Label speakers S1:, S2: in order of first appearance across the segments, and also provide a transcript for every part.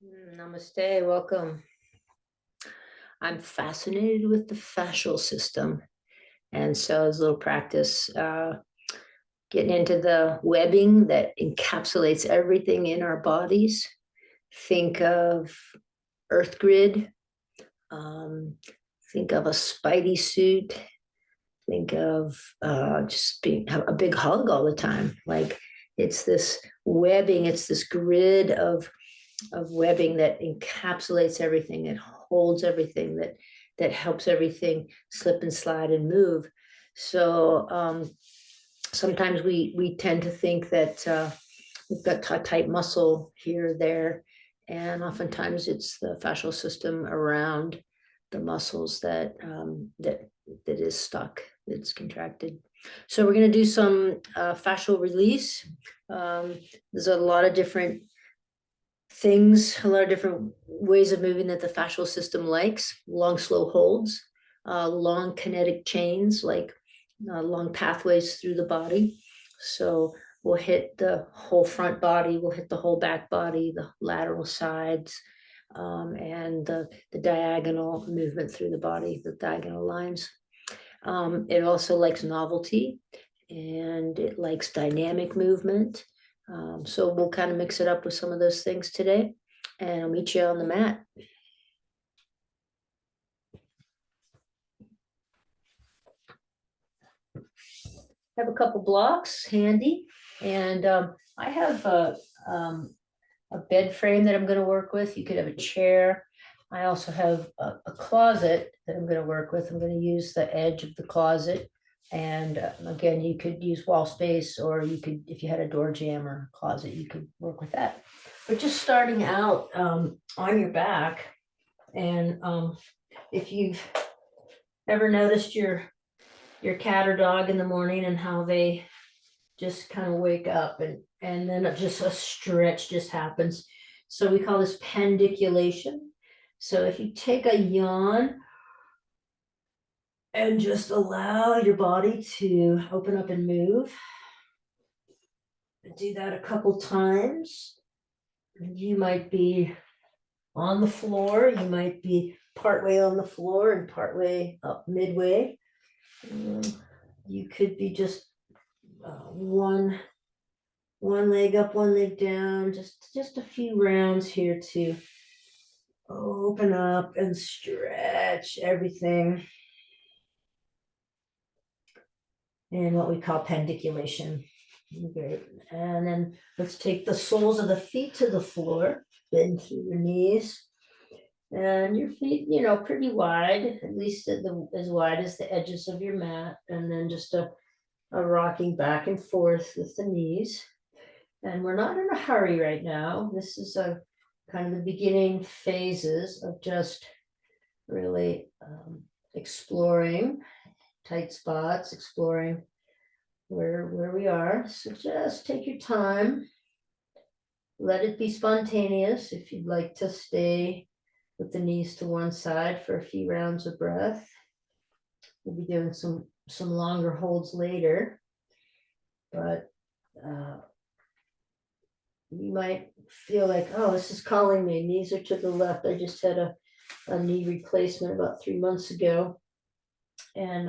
S1: Namaste, welcome. I'm fascinated with the fascial system. And so, as a little practice, getting into the webbing that encapsulates everything in our bodies. Think of Earth grid, um, think of a spidey suit, think of just being a big hug all the time. Like it's this webbing, it's this grid of webbing that encapsulates everything, that holds everything, that helps everything slip and slide and move. So sometimes we tend to think that we've got tight muscle here or there, and oftentimes it's the fascial system around the muscles that is stuck, that's contracted. So we're going to do some fascial release. There's a lot of different things, a lot of different ways of moving that the fascial system likes. Long, slow holds, long kinetic chains, like long pathways through the body. So we'll hit the whole front body, we'll hit the whole back body, the lateral sides, and the diagonal movement through the body, the diagonal lines. It also likes novelty, and it likes dynamic movement. So we'll kind of mix it up with some of those things today, and I'll meet you on the mat. I have a couple blocks handy, and I have a bed frame that I'm going to work with. You could have a chair. I also have a closet that I'm going to work with. I'm going to use the edge of the closet. And again, you could use wall space, or you could, if you had a door jamb or closet, you could work with that. But just starting out on your back, and if you've ever noticed your cat or dog in the morning and how they just kind of wake up, and then just a stretch just happens. So we call this pendiculation. So if you take a yawn and just allow your body to open up and move, do that a couple times. You might be on the floor, you might be partway on the floor and partway up midway. You could be just one leg up, one leg down, just a few rounds here to open up and stretch everything. And what we call pendiculation. Great. And then let's take the soles of the feet to the floor, bend through your knees. And your feet, pretty wide, at least as wide as the edges of your mat. And then just a rocking back and forth with the knees. And we're not in a hurry right now. This is a kind of the beginning phases of just really exploring tight spots, exploring where we are. So just take your time. Let it be spontaneous. If you'd like to stay with the knees to one side for a few rounds of breath. We'll be doing some longer holds later, but you might feel like, oh, this is calling me. Knees are to the left. I just had a knee replacement about 3 months ago, and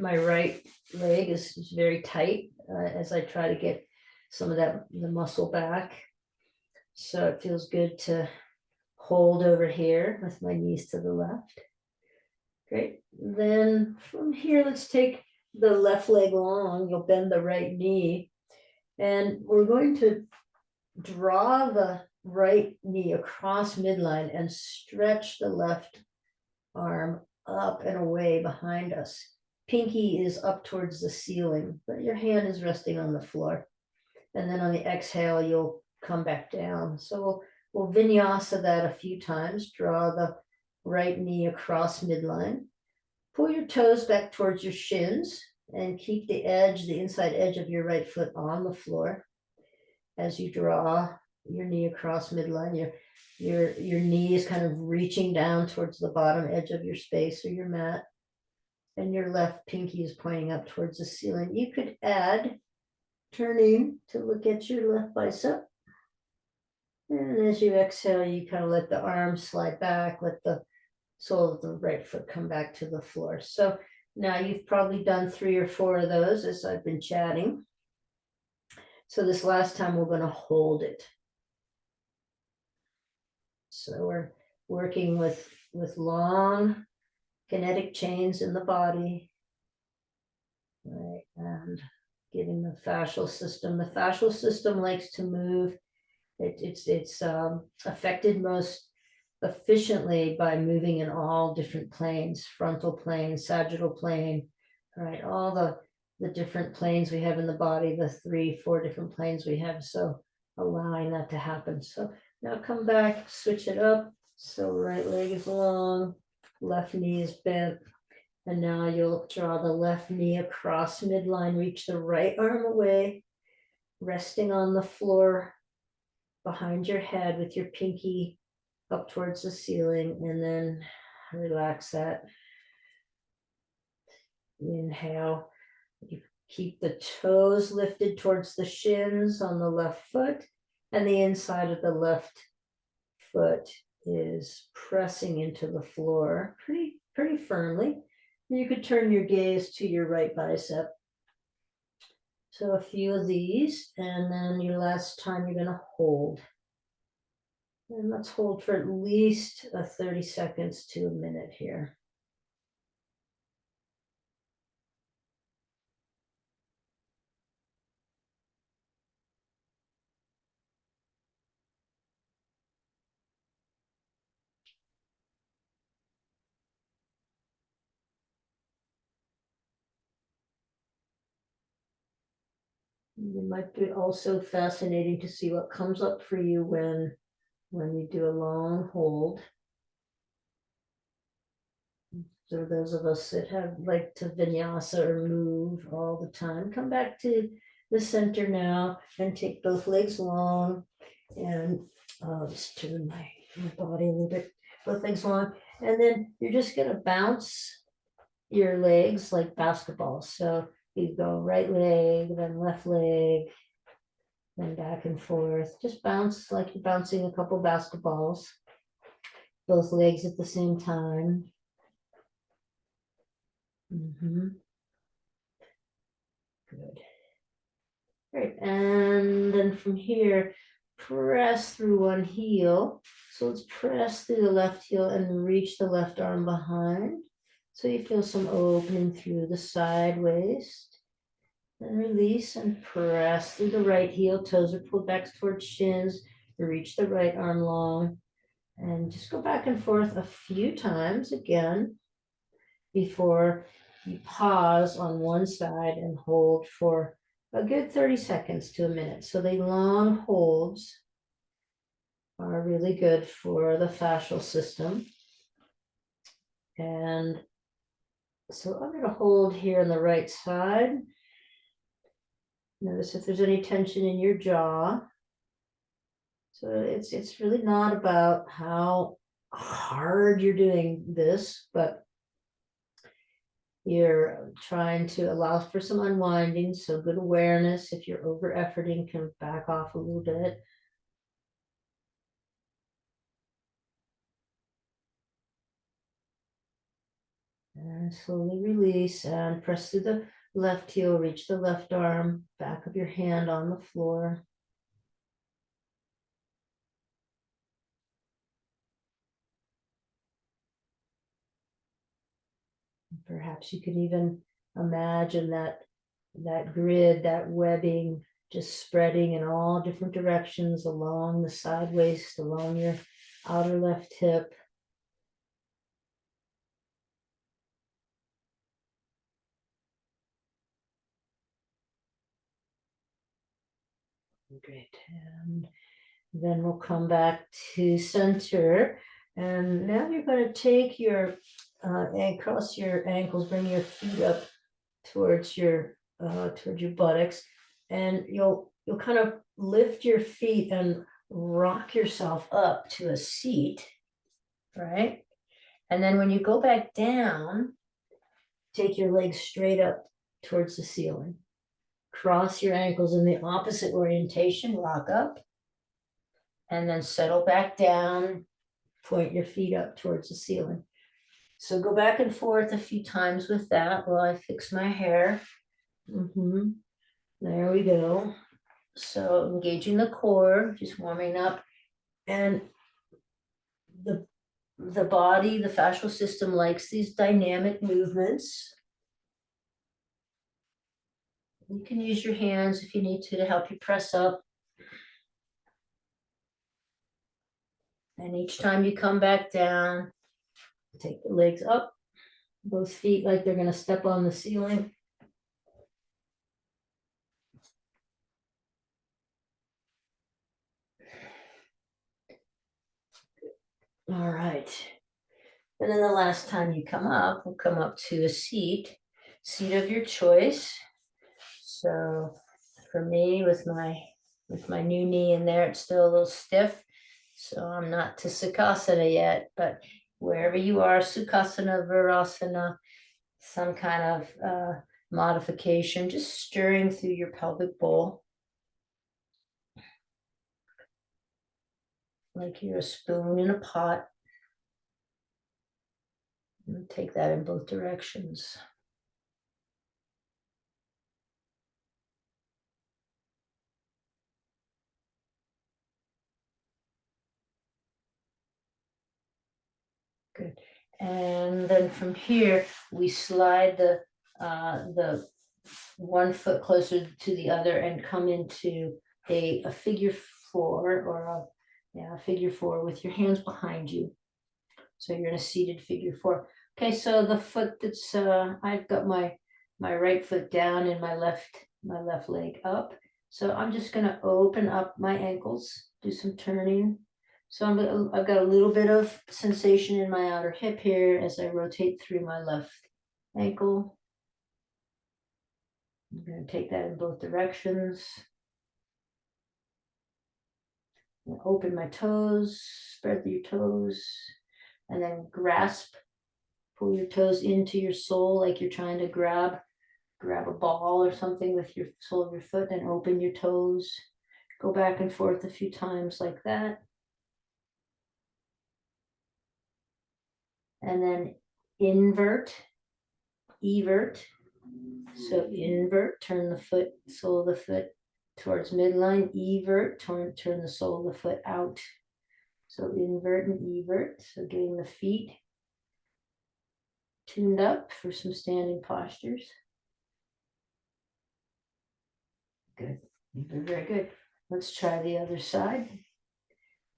S1: my right leg is very tight as I try to get some of the muscle back. So it feels good to hold over here with my knees to the left. Great. Then from here, let's take the left leg long. You'll bend the right knee, and we're going to draw the right knee across midline and stretch the left arm up and away behind us. Pinky is up towards the ceiling, but your hand is resting on the floor. And then on the exhale, you'll come back down. So we'll vinyasa that a few times. Draw the right knee across midline. Pull your toes back towards your shins and keep the inside edge of your right foot on the floor as you draw your knee across midline. Your knee is kind of reaching down towards the bottom edge of your space or your mat, and your left pinky is pointing up towards the ceiling. You could add turning to look at your left bicep And as you exhale, you kind of let the arms slide back, let the sole of the right foot come back to the floor. So now you've probably done 3 or 4 of those as I've been chatting. So this last time we're going to hold it. So we're working with long kinetic chains in the body, right? And getting the fascial system. The fascial system likes to move. It's affected most efficiently by moving in all different planes, frontal plane, sagittal plane, right? All the different planes we have in the body, the 3, 4 different planes we have. So allowing that to happen. So now come back, switch it up. So right leg is long, left knee is bent. And now you'll draw the left knee across midline, reach the right arm away, resting on the floor behind your head with your pinky up towards the ceiling, and then relax that. Inhale. You keep the toes lifted towards the shins on the left foot, and the inside of the left foot is pressing into the floor pretty firmly. You could turn your gaze to your right bicep. So a few of these, and then your last time you're going to hold. And let's hold for at least 30 seconds to a minute here. It might be also fascinating to see what comes up for you when you do a long hold. So those of us that have like to vinyasa or move all the time, come back to the center now and take both legs long, and just turn my body a little bit, both legs long, and then you're just gonna bounce your legs like basketballs. So you go right leg, then left leg, then back and forth. Just bounce like you're bouncing a couple basketballs, both legs at the same time. Good. Great. And then from here, press through one heel. So let's press through the left heel and reach the left arm behind. So you feel some opening through the side waist. Then release and press through the right heel. Toes are pulled back towards shins. Reach the right arm long. And just go back and forth a few times again before you pause on one side and hold for a good 30 seconds to a minute. So the long holds are really good for the fascial system. And so I'm going to hold here on the right side. Notice if there's any tension in your jaw. So it's really not about how hard you're doing this, but you're trying to allow for some unwinding. So good awareness. If you're over efforting, can back off a little bit. And slowly release and press through the left heel, reach the left arm, back of your hand on the floor. Perhaps you could even imagine that grid, that webbing, just spreading in all different directions along the side waist, along your outer left hip. Great. And then we'll come back to center. And now you're going to take your and cross your ankles, bring your feet up towards your buttocks, and you'll kind of lift your feet and rock yourself up to a seat, right? And then when you go back down, take your legs straight up towards the ceiling. Cross your ankles in the opposite orientation, rock up, and then settle back down. Point your feet up towards the ceiling. So go back and forth a few times with that while I fix my hair. There we go. So engaging the core, just warming up, and the body, the fascial system likes these dynamic movements. You can use your hands if you need to help you press up. And each time you come back down, take the legs up, both feet like they're going to step on the ceiling. All right. And then the last time you come up, we'll come up to a seat of your choice. So for me, with my new knee in there, it's still a little stiff. So I'm not to Sukhasana yet, but wherever you are, Sukhasana, Virasana, some kind of modification, just stirring through your pelvic bowl. Like you're a spoon in a pot. And take that in both directions. Good. And then from here, we slide the 1 foot closer to the other and come into a figure four, or a figure four with your hands behind you. So you're in a seated figure four. Okay, so the foot that's I've got my right foot down and my left leg up. So I'm just going to open up my ankles, do some turning. So I've got a little bit of sensation in my outer hip here as I rotate through my left ankle. I'm going to take that in both directions. Open my toes, spread your toes, and then grasp. Pull your toes into your sole like you're trying to grab a ball or something with your sole of your foot, and open your toes. Go back and forth a few times like that. And then invert, evert. So invert, turn the foot, sole of the foot towards midline. Evert, turn the sole of the foot out. So invert and evert. So getting the feet tuned up for some standing postures. Good. Very good. Let's try the other side.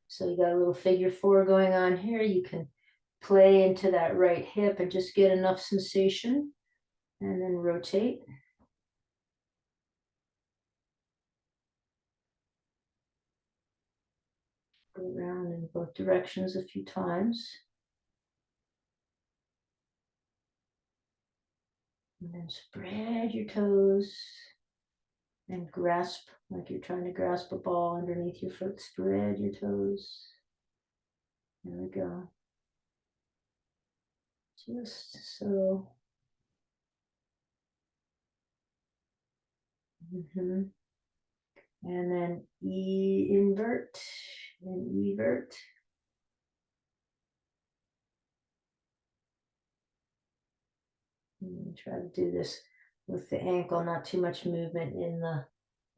S1: So you got a little figure four going on here. You can play into that right hip and just get enough sensation, and then rotate. Go around in both directions a few times. And then spread your toes and grasp like you're trying to grasp a ball underneath your foot. Spread your toes. There we go. Just so. And then invert and evert. And try to do this with the ankle, not too much movement in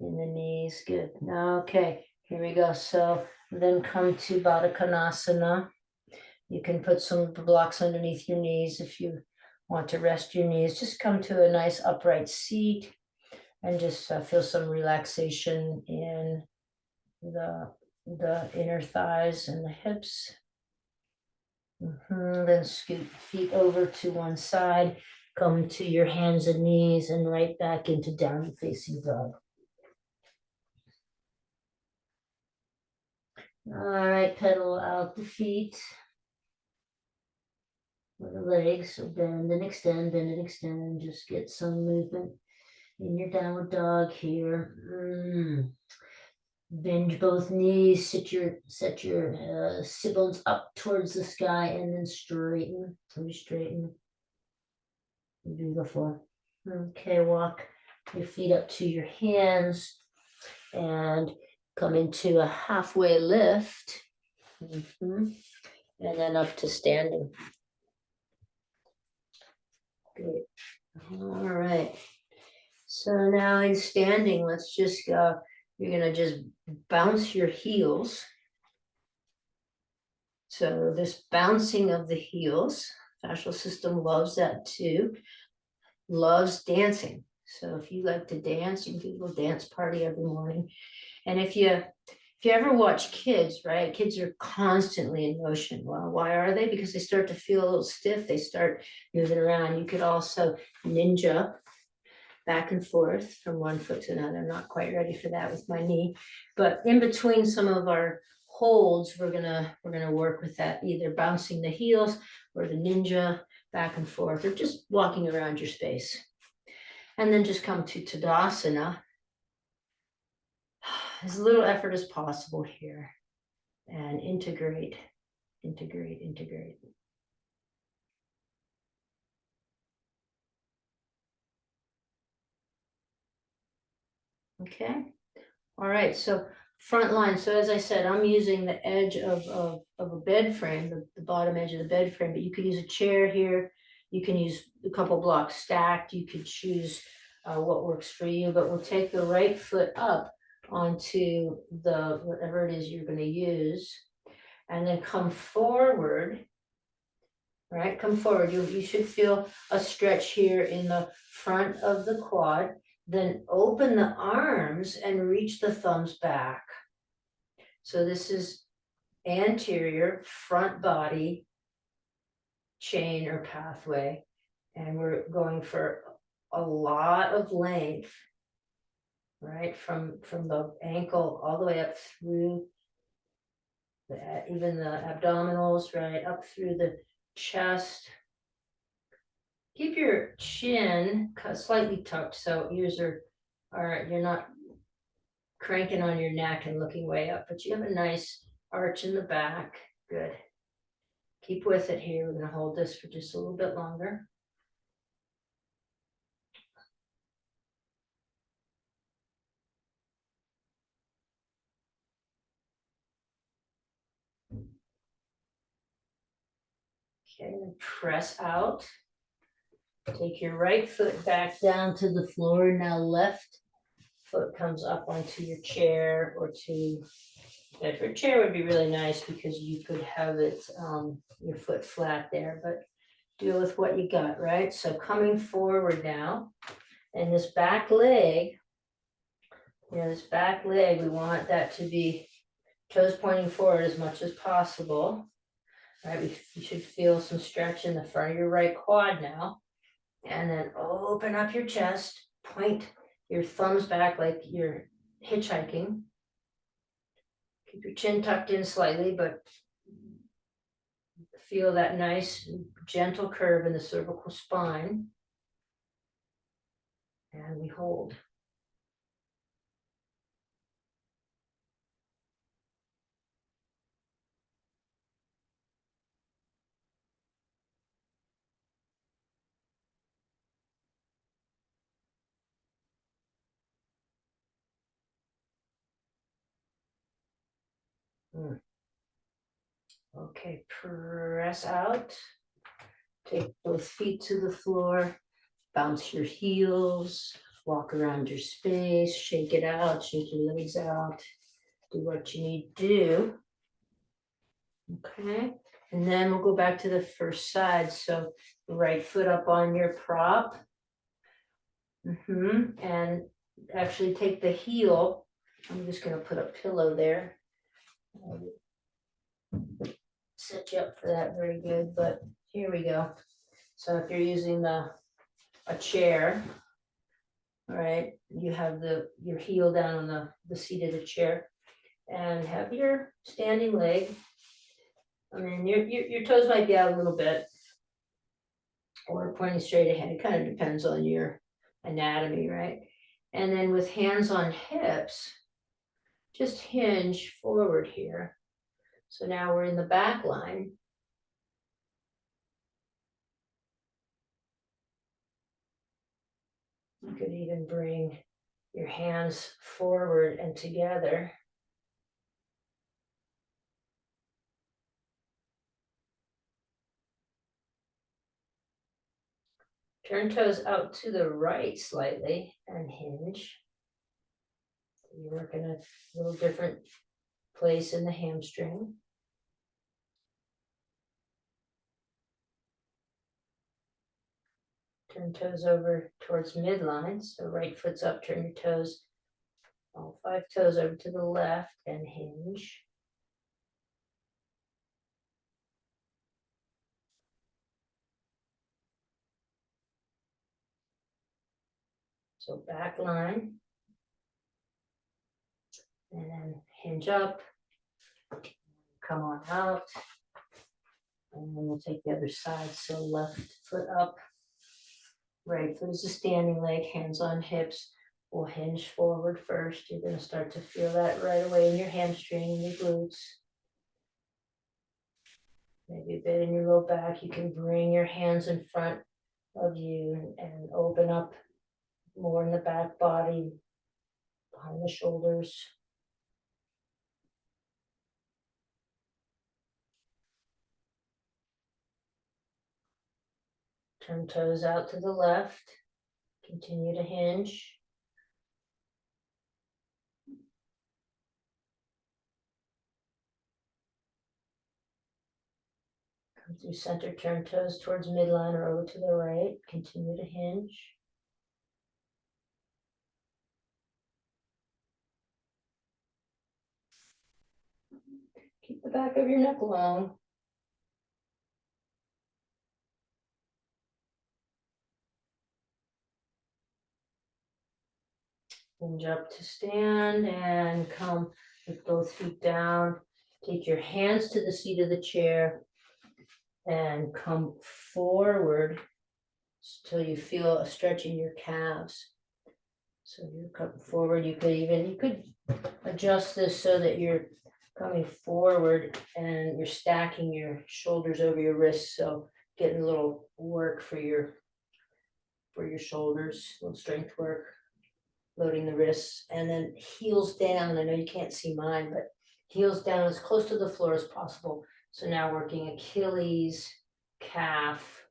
S1: the knees. Good. Okay, here we go. So then come to Baddha Konasana. You can put some blocks underneath your knees if you want to rest your knees. Just come to a nice upright seat and just feel some relaxation in the inner thighs and the hips. Then scoot feet over to one side. Come to your hands and knees and right back into down facing dog. All right, pedal out the feet. With the legs, so bend and extend, and just get some movement in your downward dog here. Bend both knees, set your sit bones up towards the sky, and then straighten. Beautiful. Okay, walk your feet up to your hands and Come into a halfway lift. Mhm. And then up to standing. Good. All right. So now in standing, let's just go. You're going to just bounce your heels. So this bouncing of the heels, fascial system loves that too. Loves dancing. So if you like to dance, you can do a little dance party every morning. And if you ever watch kids, right? Kids are constantly in motion. Well, why are they? Because they start to feel a little stiff. They start moving around. You could also ninja back and forth from one foot to another. I'm not quite ready for that with my knee, but in between some of our holds, we're gonna work with that, either bouncing the heels or the ninja back and forth, or just walking around your space. And then just come to Tadasana. As little effort as possible here, and integrate, integrate, integrate. Okay. All right, so front line. So as I said, I'm using the edge of a bed frame, the bottom edge of the bed frame, but you could use a chair here. You can use a couple blocks stacked. You could choose what works for you, but we'll take the right foot up onto the whatever it is you're going to use, and then come forward. Right, come forward. You should feel a stretch here in the front of the quad. Then open the arms and reach the thumbs back. So this is anterior front body chain or pathway. And we're going for a lot of length, right? From the ankle all the way up through even the abdominals, right? Up through the chest. Keep your chin slightly tucked so ears are you're not cranking on your neck and looking way up, but you have a nice arch in the back. Good. Keep with it here. We're going to hold this for just a little bit longer. Okay, and press out. Take your right foot back down to the floor. Now left foot comes up onto your chair or to bed. For a chair would be really nice because you could have it your foot flat there, but deal with what you got, right? So coming forward now, and this back leg, this back leg, we want that to be toes pointing forward as much as possible. Right, you should feel some stretch in the front of your right quad now. And then open up your chest, point your thumbs back like you're hitchhiking. Keep your chin tucked in slightly, but feel that nice gentle curve in the cervical spine. And we hold. Okay, press out. Take both feet to the floor. Bounce your heels. Walk around your space. Shake it out. Shake your legs out. Do what you need to do. Okay, and then we'll go back to the first side. So right foot up on your prop. And actually take the heel. I'm just going to put a pillow there. Set you up for that very good, but here we go. So if you're using a chair, all right, you have your heel down on the seat of the chair and have your standing leg. I mean, your toes might be out a little bit or pointing straight ahead. It kind of depends on your anatomy, right? And then with hands on hips, just hinge forward here. So now we're in the back line. You could even bring your hands forward and together. Turn toes out to the right slightly and hinge. You're working a little different place in the hamstring. Turn toes over towards midline. So right foot's up, turn your toes, all 5 toes over to the left and hinge. So back line. And then hinge up. Come on out. And then we'll take the other side. So left foot up. Right foot is a standing leg, hands on hips. We'll hinge forward first. You're going to start to feel that right away in your hamstring and your glutes. Maybe a bit in your low back. You can bring your hands in front of you and open up more in the back body, behind the shoulders. Turn toes out to the left. Continue to hinge. Come through center, turn toes towards midline or over to the right. Continue to hinge. Keep the back of your neck long. Hinge up to stand and come with both feet down. Take your hands to the seat of the chair and come forward till you feel a stretch in your calves. So you come forward. You could adjust this so that you're coming forward and you're stacking your shoulders over your wrists. So getting a little work for your shoulders, a little strength work. Loading the wrists, and then heels down. I know you can't see mine, but heels down as close to the floor as possible. So now working Achilles, calf,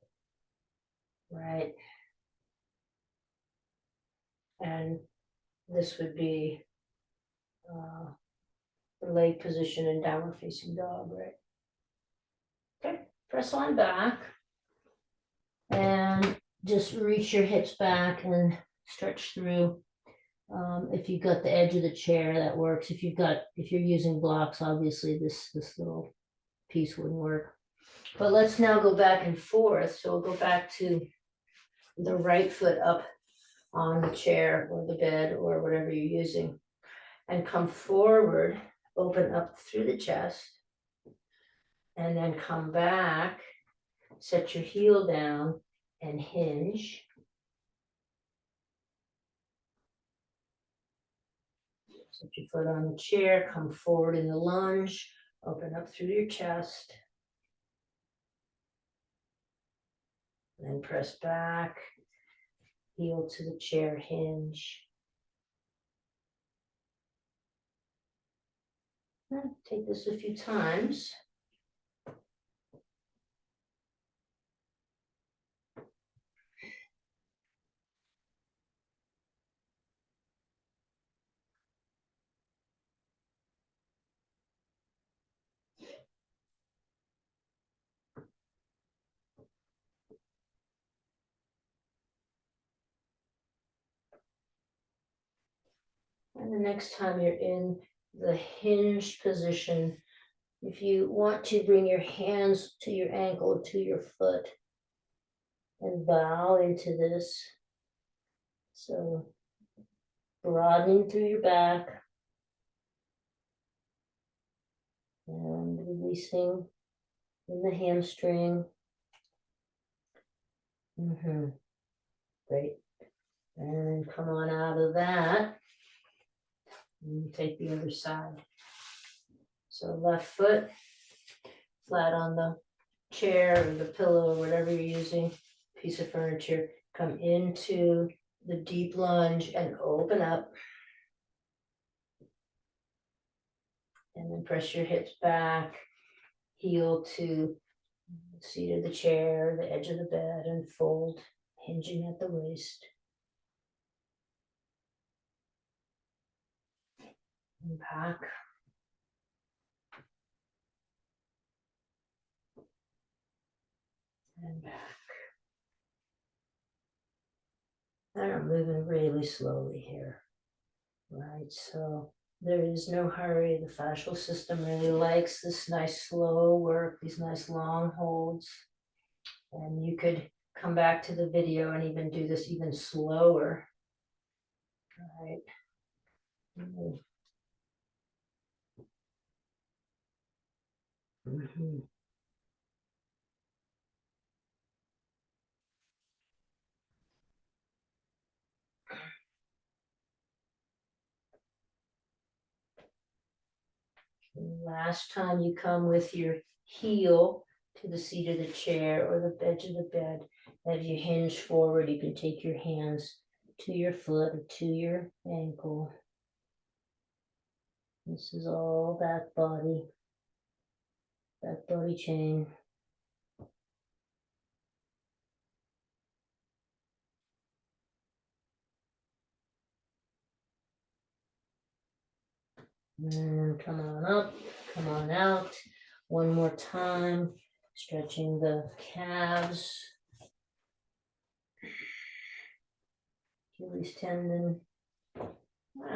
S1: right? And this would be the leg position in downward facing dog, right? Okay, press on back and just reach your hips back and stretch through. If you've got the edge of the chair, that works. If you're using blocks, obviously this little piece wouldn't work. But let's now go back and forth. So we'll go back to the right foot up on the chair or the bed or whatever you're using, and come forward, open up through the chest, and then come back, set your heel down and hinge. Set your foot on the chair, come forward in the lunge, open up through your chest, then press back, heel to the chair, hinge. Take this a few times. And the next time you're in the hinged position, if you want to bring your hands to your ankle or to your foot and bow into this. So broadening through your back and releasing in the hamstring. Great. And come on out of that. And take the other side. So left foot flat on the chair or the pillow or whatever you're using, piece of furniture, come into the deep lunge and open up. And then press your hips back, heel to the seat of the chair, the edge of the bed, and fold, hinging at the waist. And back. And back. And I'm moving really slowly here. Right, so there is no hurry. The fascial system really likes this nice slow work, these nice long holds. And you could come back to the video and even do this even slower. All right. Mm-hmm. Last time you come with your heel to the seat of the chair or the edge of the bed. As you hinge forward, you can take your hands to your foot or to your ankle. This is all back body chain. And come on up, come on out. One more time, stretching the calves, Achilles tendon.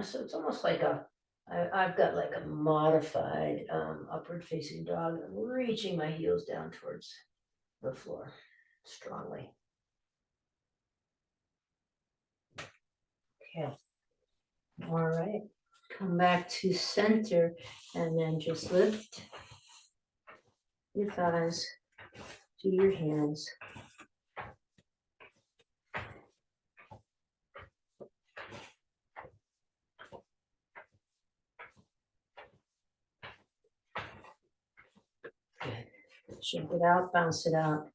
S1: So it's almost like I've got like a modified upward facing dog. I'm reaching my heels down towards the floor strongly. Okay. All right. Come back to center and then just lift your thighs to your hands. Good. Shake it out, bounce it out.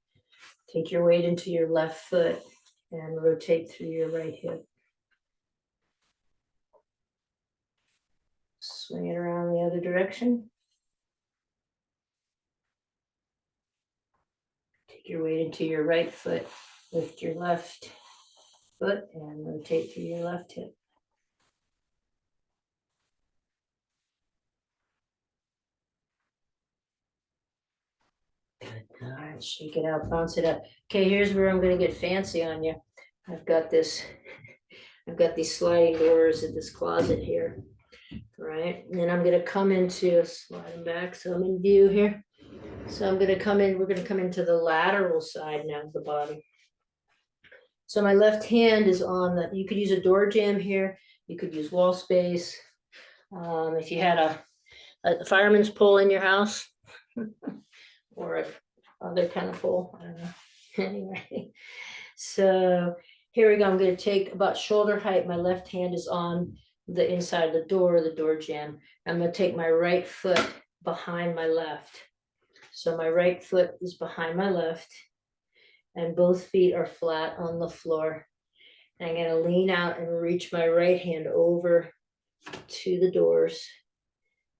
S1: Take your weight into your left foot and rotate through your right hip. Swing it around the other direction. Take your weight into your right foot. Lift your left foot and rotate through your left hip. Good. All right, shake it out, bounce it up. Okay, here's where I'm going to get fancy on you. I've got these sliding doors in this closet here, right? And then I'm going to come into, slide them back so I'm in view here. So we're going to come into the lateral side now of the body. So my left hand is on you could use a door jamb here. You could use wall space. If you had a fireman's pole in your house or a other kind of pole, I don't know. Anyway, so here we go. I'm going to take about shoulder height. My left hand is on the inside of the door jamb. I'm going to take my right foot behind my left. So my right foot is behind my left and both feet are flat on the floor. And I'm going to lean out and reach my right hand over to the doors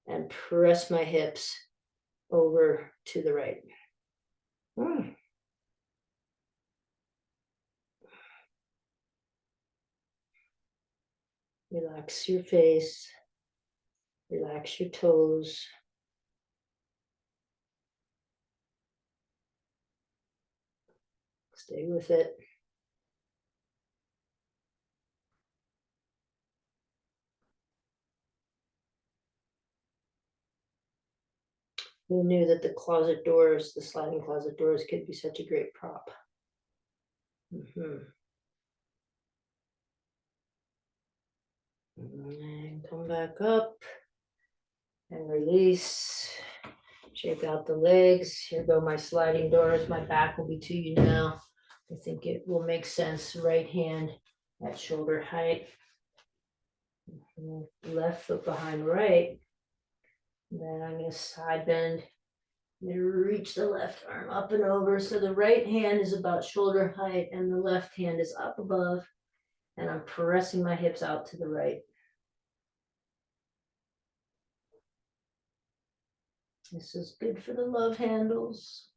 S1: and press my hips over to the right. Relax your face, relax your toes. Stay with it. Who knew that the sliding closet doors could be such a great prop? And come back up and release. Shake out the legs. Here go my sliding doors. My back will be to you now. I think it will make sense. Right hand at shoulder height. Left foot behind right. Then I'm going to side bend. I'm going to reach the left arm up and over. So the right hand is about shoulder height and the left hand is up above. And I'm pressing my hips out to the right. This is good for the love handles.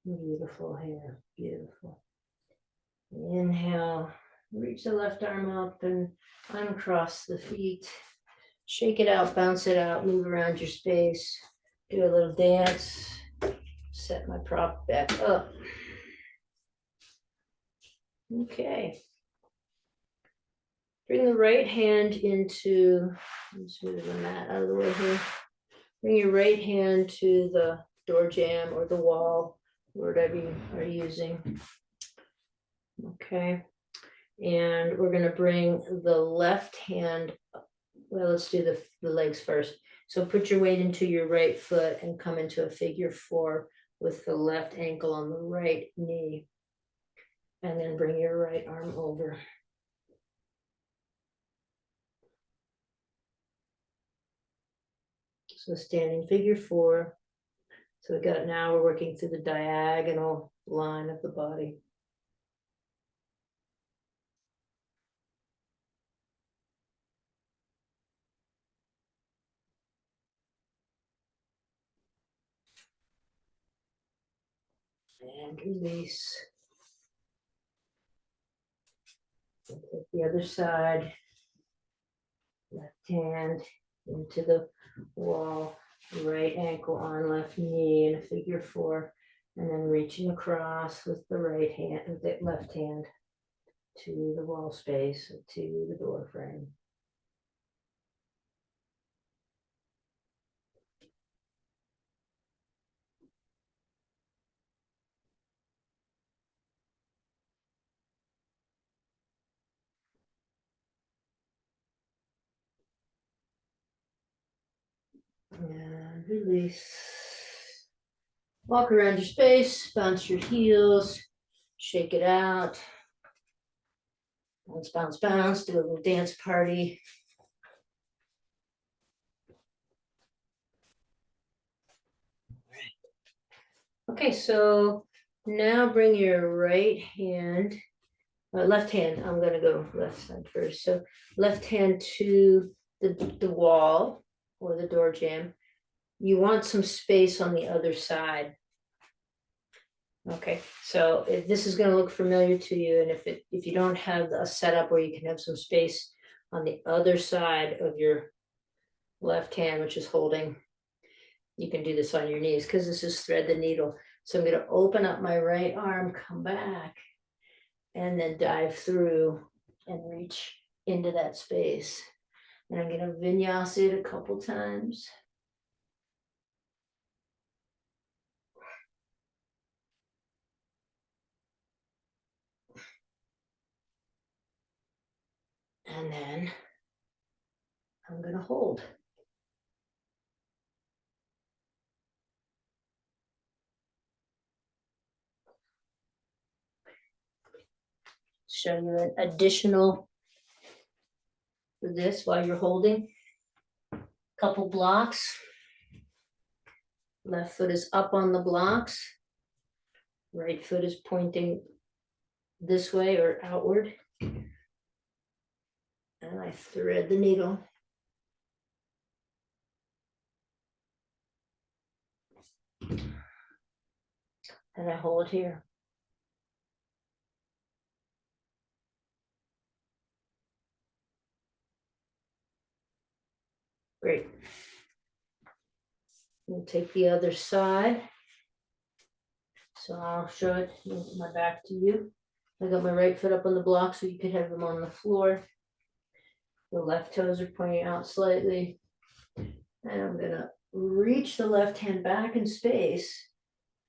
S1: Beautiful hair, beautiful. Inhale, reach the left arm up and uncross the feet. Shake it out, bounce it out, move around your space. Do a little dance. Set my prop back up. Okay. Bring the right hand into, let's move the mat out of the way here. Bring your right hand to the door jamb or the wall, whatever you are using. Okay. And we're going to bring the left hand, well, let's do the legs first. So put your weight into your right foot and come into a figure 4 with the left ankle on the right knee. And then bring your right arm over. So standing figure 4. So we got, now we're working through the diagonal line of the body. And release. And take the other side. Left hand into the wall, right ankle on left knee in a figure 4, and then reaching across with the right hand, with the left hand to the wall space, to the door frame. And release. Walk around your space, bounce your heels, shake it out. Bounce, bounce, bounce, do a little dance party. Okay, so now bring your right hand, left hand, I'm gonna go left side first. So left hand to the wall or the door jamb. You want some space on the other side. Okay, so if this is gonna look familiar to you, and if you don't have a setup where you can have some space on the other side of your left hand, which is holding, you can do this on your knees because this is thread the needle. So I'm gonna open up my right arm, come back, and then dive through and reach into that space. And I'm gonna vinyasa it a couple times. And then I'm gonna hold. Show you an additional for this while you're holding. Couple blocks. Left foot is up on the blocks. Right foot is pointing this way or outward. And I thread the needle. And I hold here. Great. We'll take the other side. So I'll show it with my back to you. I got my right foot up on the block so you could have them on the floor. The left toes are pointing out slightly. And I'm gonna reach the left hand back in space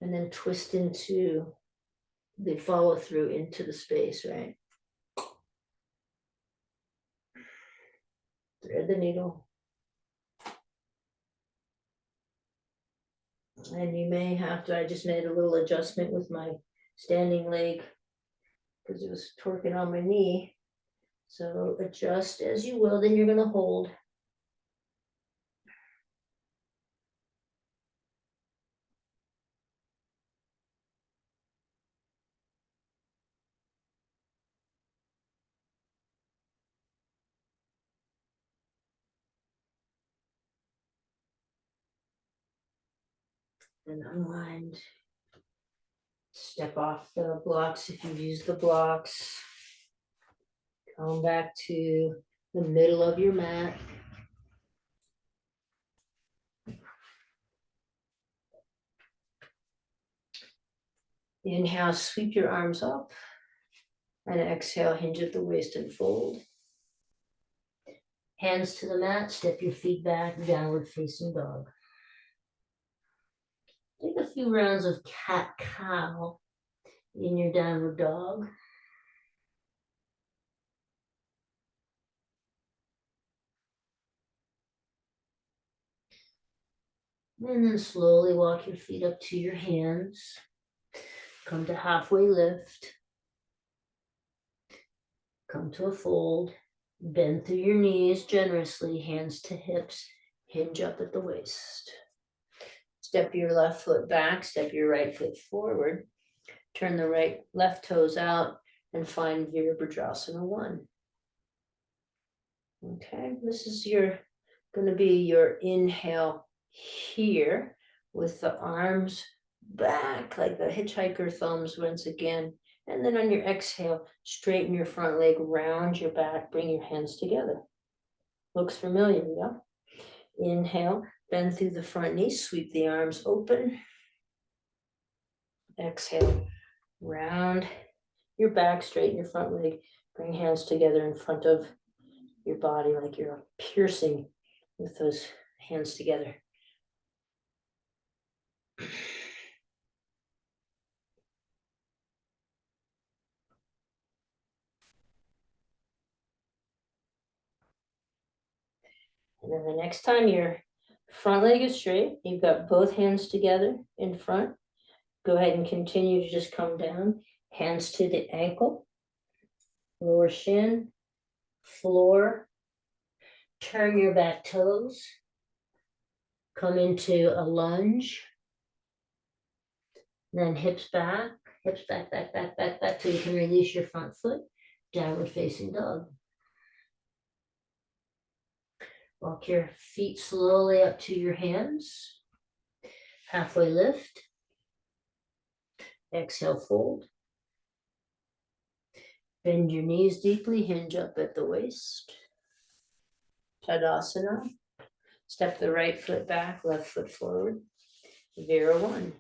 S1: and then twist into the follow through into the space, right? Thread the needle. And you may have to, I just made a little adjustment with my standing leg because it was torquing on my knee. So adjust as you will, then you're gonna hold. And unwind. Step off the blocks if you've used the blocks. Come back to the middle of your mat. Inhale, sweep your arms up. And exhale, hinge at the waist and fold. Hands to the mat, step your feet back, downward facing dog. Take a few rounds of cat-cow in your downward dog. And then slowly walk your feet up to your hands. Come to halfway lift. Come to a fold. Bend through your knees generously, hands to hips. Hinge up at the waist. Step your left foot back, step your right foot forward. Turn the left toes out and find Virabhadrasana 1. Okay, this is going to be your inhale here with the arms back like the hitchhiker thumbs once again. And then on your exhale, straighten your front leg, round your back, bring your hands together. Looks familiar, yeah? Inhale, bend through the front knee, sweep the arms open. Exhale, round your back, straighten your front leg, bring hands together in front of your body like you're piercing with those hands together. And then the next time your front leg is straight, you've got both hands together in front, go ahead and continue to just come down, hands to the ankle, lower shin, floor, turn your back toes, come into a lunge, then hips back, back, back, back, back, so you can release your front foot, downward facing dog. Walk your feet slowly up to your hands, halfway lift, exhale, fold. Bend your knees deeply, hinge up at the waist. Tadasana. Step the right foot back, left foot forward. Vira 1.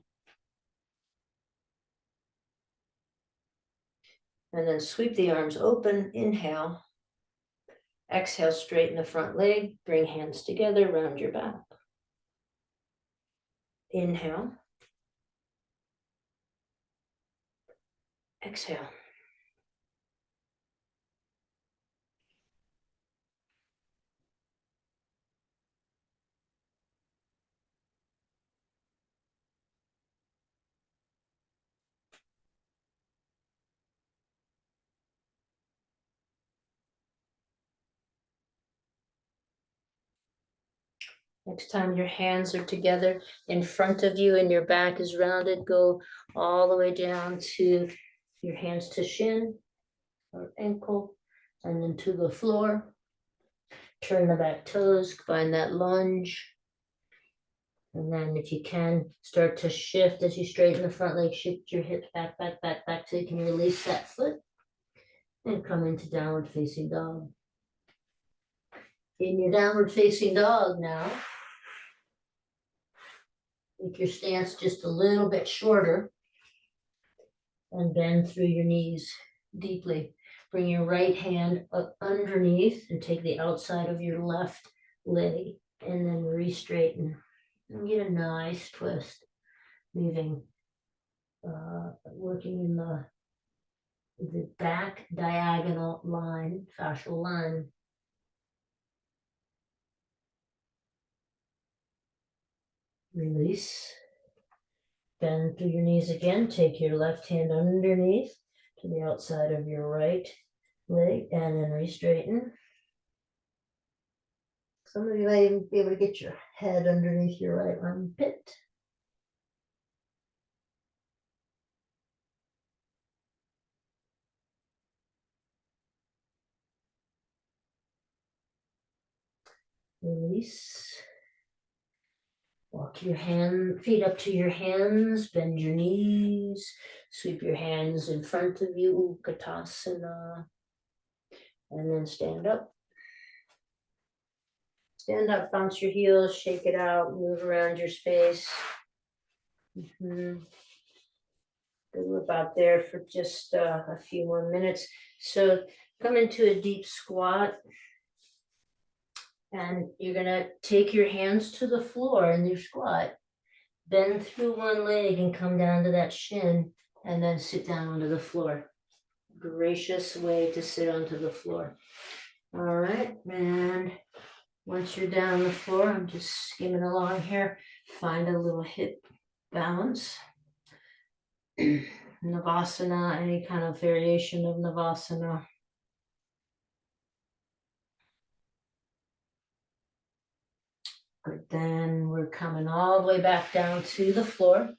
S1: And then sweep the arms open, inhale. Exhale, straighten the front leg, bring hands together, round your back. Inhale. Exhale. Next time your hands are together in front of you and your back is rounded, go all the way down to your hands to shin or ankle and then to the floor. Turn the back toes, find that lunge. And then if you can, start to shift as you straighten the front leg, shift your hips back, back, back, back, so you can release that foot and come into downward facing dog. In your downward facing dog now, make your stance just a little bit shorter and bend through your knees deeply. Bring your right hand up underneath and take the outside of your left leg and then re-straighten and get a nice twist, moving, working in the back diagonal line, fascial line. Release. Bend through your knees again. Take your left hand underneath to the outside of your right leg and then re-straighten. Some of you might even be able to get your head underneath your right armpit. Release. Walk your feet up to your hands, bend your knees, Sweep your hands in front of you, Utkatasana, and then stand up. Stand up, bounce your heels, shake it out, move around your space. We're about there for just a few more minutes. So come into a deep squat, and you're gonna take your hands to the floor in your squat. Bend through one leg and come down to that shin, and then sit down onto the floor. Gracious way to sit onto the floor. All right, and once you're down on the floor, I'm just skimming along here. Find a little hip balance. Navasana, any kind of variation of Navasana. Good, then we're coming all the way back down to the floor,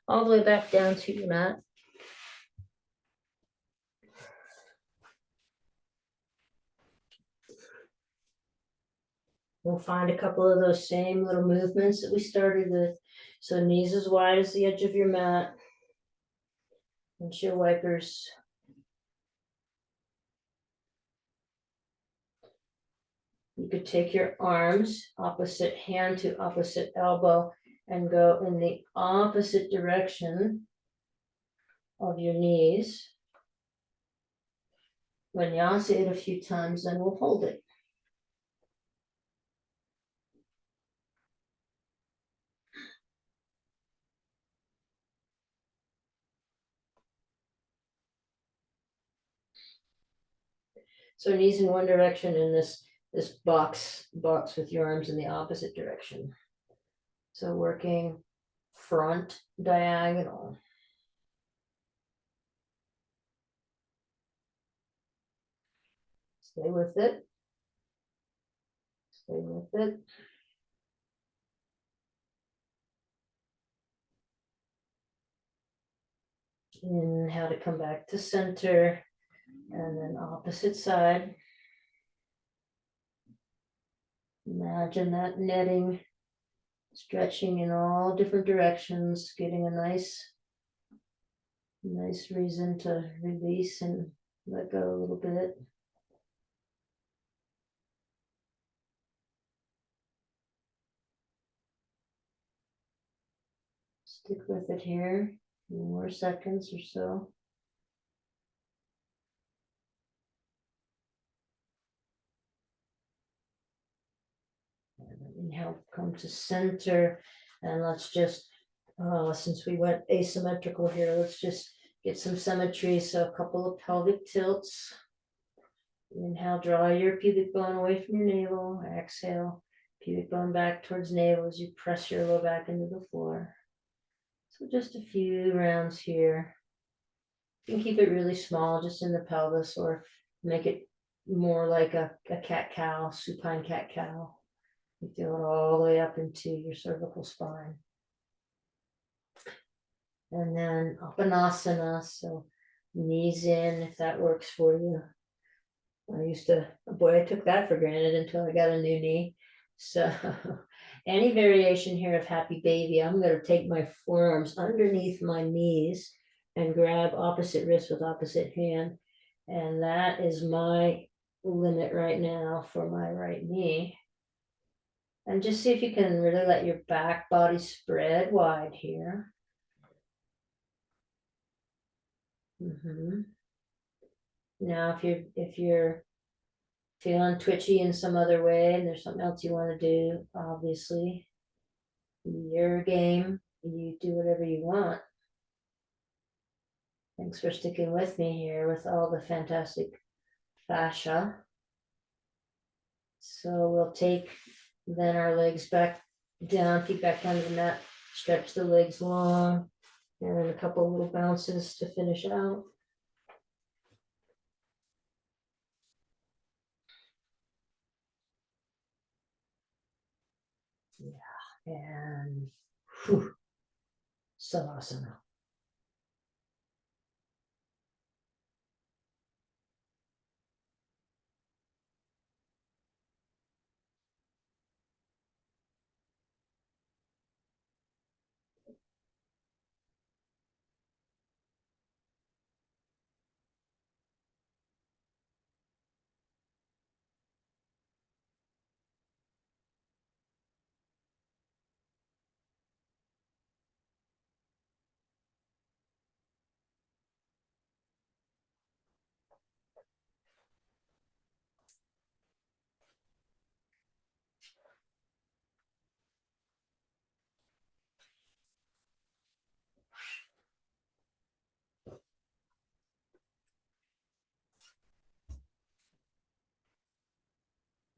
S1: all the way back down to your mat. We'll find a couple of those same little movements that we started with. So knees as wide as the edge of your mat. Windshield wipers. You could take your arms, opposite hand to opposite elbow, and go in the opposite direction of your knees. Vinyasa it a few times, then we'll hold it. So knees in one direction, and this box with your arms in the opposite direction. So working front diagonal. Stay with it. Stay with it. Inhale to come back to center, and then opposite side. Imagine that netting stretching in all different directions, getting a nice reason to release and let go a little bit. Stick with it here, a few more seconds or so. Inhale, come to center, and let's just, since we went asymmetrical here, let's just get some symmetry. So a couple of pelvic tilts. Inhale, draw your pubic bone away from your navel. Exhale, pubic bone back towards navel as you press your low back into the floor. So just a few rounds here. You can keep it really small, just in the pelvis, or make it more like a cat-cow, supine cat-cow. You feel it all the way up into your cervical spine. And then Uttanasana, so knees in if that works for you. I took that for granted until I got a new knee. So any variation here of happy baby, I'm going to take my forearms underneath my knees and grab opposite wrist with opposite hand. And that is my limit right now for my right knee. And just see if you can really let your back body spread wide here. Now, if you're feeling twitchy in some other way and there's something else you want to do, obviously, your game, you do whatever you want. Thanks for sticking with me here with all the fantastic fascia. So we'll take then our legs back down, feet back down to the mat, stretch the legs long, and then a couple little bounces to finish out. Yeah, and Savasana.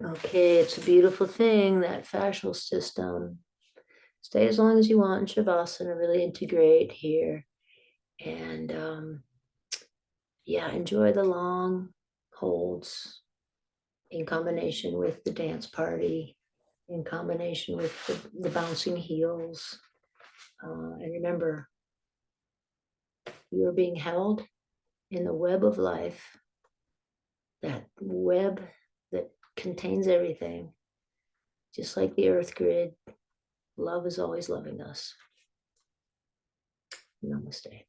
S1: Okay, it's a beautiful thing, that fascial system. Stay as long as you want in Shavasana, really integrate here. And yeah, enjoy the long holds in combination with the dance party, in combination with the bouncing heels. And remember, you are being held in the web of life, that web that contains everything, just like the earth grid. Love is always loving us. Namaste.